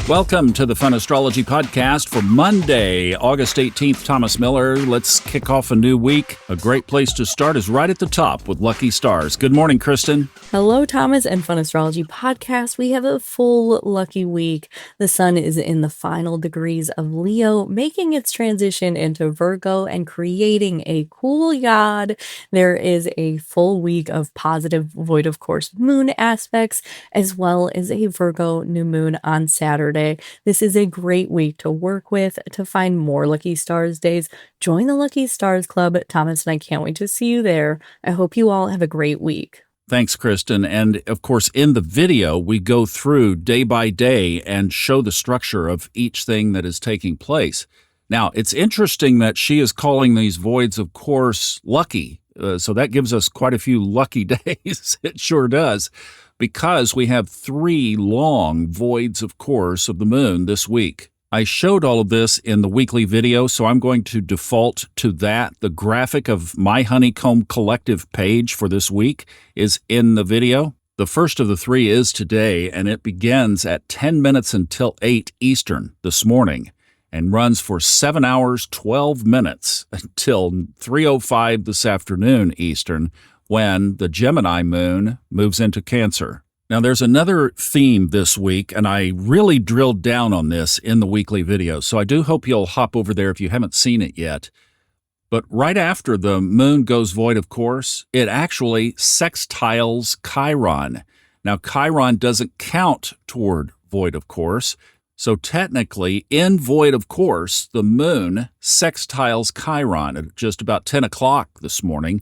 Welcome to the Fun Astrology Podcast for Monday, August 18th. Thomas Miller. Let's kick off a new week. A great place to start is right at the top with Lucky Stars. Good morning, Kristin. Hello, Thomas and Fun Astrology Podcast. We have a full lucky week. The sun is in the final degrees of Leo, making its transition into Virgo and creating a cool yod. There is a full week of positive void of course moon aspects, as well as a Virgo new moon on Saturday. This is a great week to work with to find more Lucky Stars days. Join the Lucky Stars Club. Thomas and I can't wait to see you there. I hope you all have a great week. Thanks, Kristin. And of course, in the video, we go through day by day and show the structure of each thing that is taking place. Now, it's interesting that she is calling these voids, of course, lucky. So that gives us quite a few lucky days. It sure does. Because we have 3 long voids, of course, of the moon this week. I showed all of this in the weekly video, so I'm going to default to that. The graphic of my Honeycomb Collective page for this week is in the video. The first of the 3 is today, and it begins at 10 minutes until 8 Eastern this morning and runs for 7 hours, 12 minutes until 3:05 this afternoon Eastern, when the Gemini moon moves into Cancer. Now, there's another theme this week, and I really drilled down on this in the weekly video, so I do hope you'll hop over there if you haven't seen it yet. But right after the moon goes void, of course, it actually sextiles Chiron. Now, Chiron doesn't count toward void, of course, so technically, in void, of course, the moon sextiles Chiron at just about 10 o'clock this morning.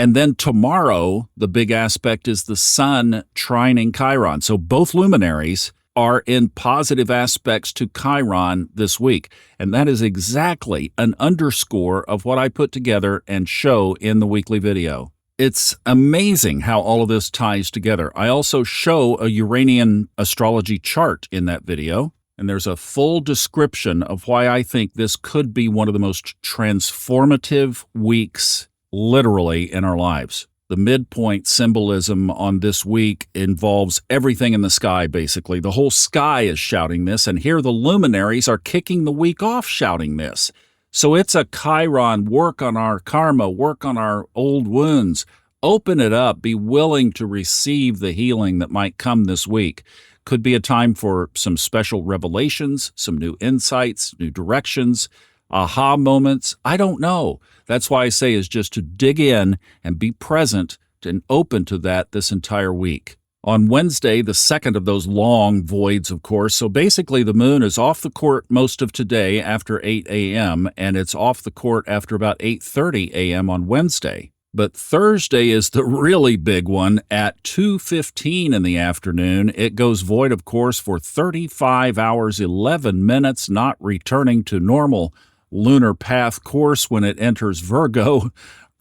And then tomorrow, the big aspect is the sun trining Chiron. So both luminaries are in positive aspects to Chiron this week. And that is exactly an underscore of what I put together and show in the weekly video. It's amazing how all of this ties together. I also show a Uranian astrology chart in that video. And there's a full description of why I think this could be one of the most transformative weeks literally in our lives. The midpoint symbolism on this week involves everything in the sky, basically. The whole sky is shouting this, and here the luminaries are kicking the week off shouting this. So it's a Chiron, work on our karma, work on our old wounds, open it up, be willing to receive the healing that might come this week. Could be a time for some special revelations, some new insights, new directions, aha moments. I don't know. That's why I say is just to dig in and be present and open to that this entire week. On Wednesday, the second of those long voids, of course, so basically the moon is off the court most of today after 8 a.m., and it's off the court after about 8:30 a.m. on Wednesday. But Thursday is the really big one at 2:15 in the afternoon. It goes void, of course, for 35 hours, 11 minutes, not returning to normal lunar path course when it enters Virgo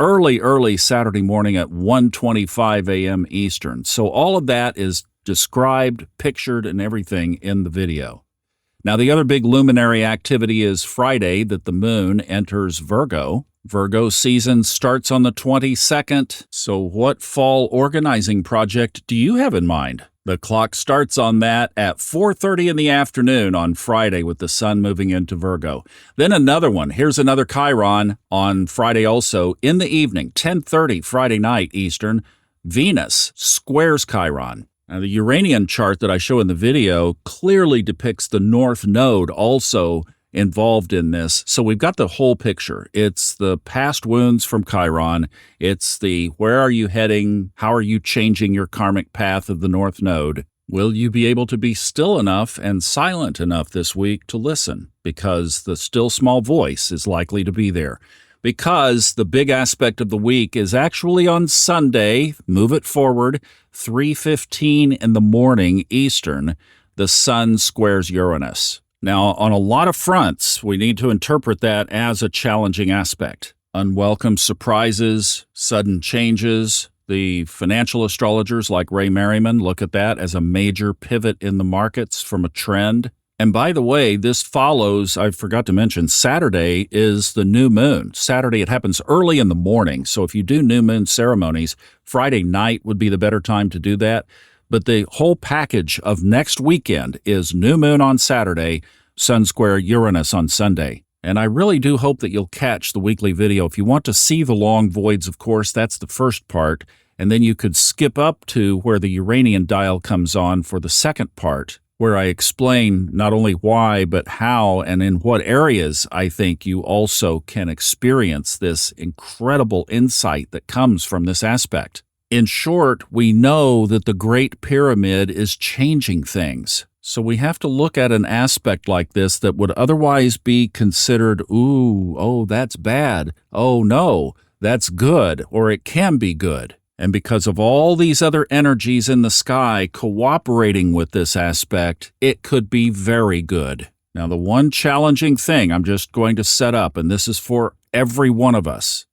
early Saturday morning at 1:25 a.m. Eastern. So all of that is described, pictured, and everything in the video. Now, the other big luminary activity is Friday that the moon enters Virgo. Virgo season starts on the 22nd. So what fall organizing project do you have in mind? The clock starts on that at 4:30 in the afternoon on Friday with the sun moving into Virgo. Then another one. Here's another Chiron on Friday also. In the evening, 10:30 Friday night Eastern, Venus squares Chiron. Now, the Uranian chart that I show in the video clearly depicts the North Node also involved in this. So we've got the whole picture. It's the past wounds from Chiron. It's the where are you heading? How are you changing your karmic path of the North Node? Will you be able to be still enough and silent enough this week to listen? Because the still small voice is likely to be there. Because the big aspect of the week is actually on Sunday, move it forward, 3:15 in the morning Eastern, the sun squares Uranus. Now, on a lot of fronts, we need to interpret that as a challenging aspect. Unwelcome surprises, sudden changes. The financial astrologers like Ray Merriman look at that as a major pivot in the markets from a trend. And by the way, this follows, I forgot to mention, Saturday is the new moon. Saturday, it happens early in the morning. So if you do new moon ceremonies, Friday night would be the better time to do that. But the whole package of next weekend is new moon on Saturday, sun square Uranus on Sunday. And I really do hope that you'll catch the weekly video. If you want to see the long voids, of course, that's the first part. And then you could skip up to where the Uranian dial comes on for the second part, where I explain not only why, but how and in what areas I think you also can experience this incredible insight that comes from this aspect. In short, we know that the Great Pyramid is changing things. So we have to look at an aspect like this that would otherwise be considered, that's bad. Oh, no, that's good, or it can be good. And because of all these other energies in the sky cooperating with this aspect, it could be very good. Now, the one challenging thing I'm just going to set up, and this is for every one of us,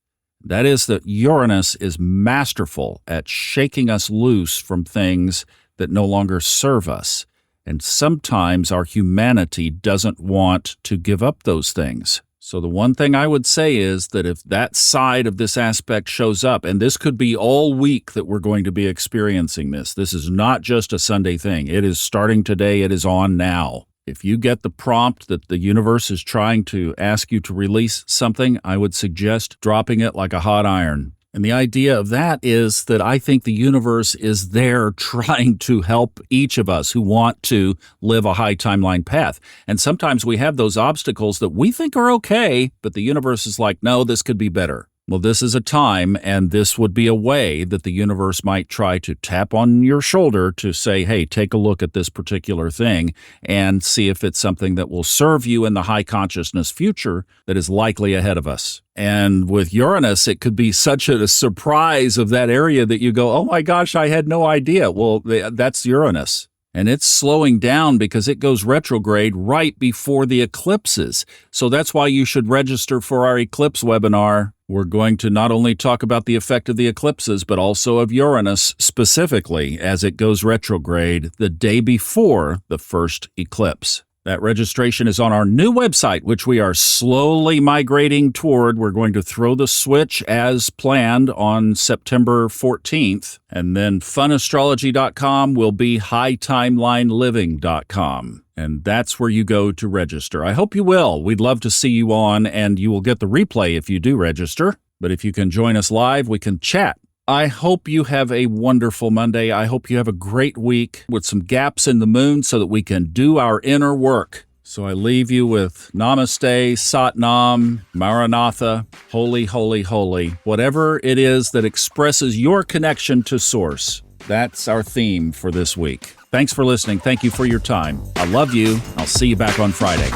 that is that Uranus is masterful at shaking us loose from things that no longer serve us. And sometimes our humanity doesn't want to give up those things. So the one thing I would say is that if that side of this aspect shows up, and this could be all week that we're going to be experiencing this. This is not just a Sunday thing. It is starting today. It is on now. If you get the prompt that the universe is trying to ask you to release something, I would suggest dropping it like a hot iron. And the idea of that is that I think the universe is there trying to help each of us who want to live a high timeline path. And sometimes we have those obstacles that we think are okay, but the universe is like, no, this could be better. Well, this is a time, and this would be a way that the universe might try to tap on your shoulder to say, hey, take a look at this particular thing and see if it's something that will serve you in the high consciousness future that is likely ahead of us. And with Uranus, it could be such a surprise of that area that you go, oh my gosh, I had no idea. Well, that's Uranus. And it's slowing down because it goes retrograde right before the eclipses. So that's why you should register for our eclipse webinar. We're going to not only talk about the effect of the eclipses, but also of Uranus specifically as it goes retrograde the day before the first eclipse. That registration is on our new website, which we are slowly migrating toward. We're going to throw the switch as planned on September 14th. And then funastrology.com will be hightimelineliving.com. And that's where you go to register. I hope you will. We'd love to see you on, and you will get the replay if you do register. But if you can join us live, we can chat. I hope you have a wonderful Monday. I hope you have a great week with some gaps in the moon so that we can do our inner work. So I leave you with Namaste, Satnam, Maranatha, Holy, Holy, Holy. Whatever it is that expresses your connection to Source. That's our theme for this week. Thanks for listening. Thank you for your time. I love you. I'll see you back on Friday.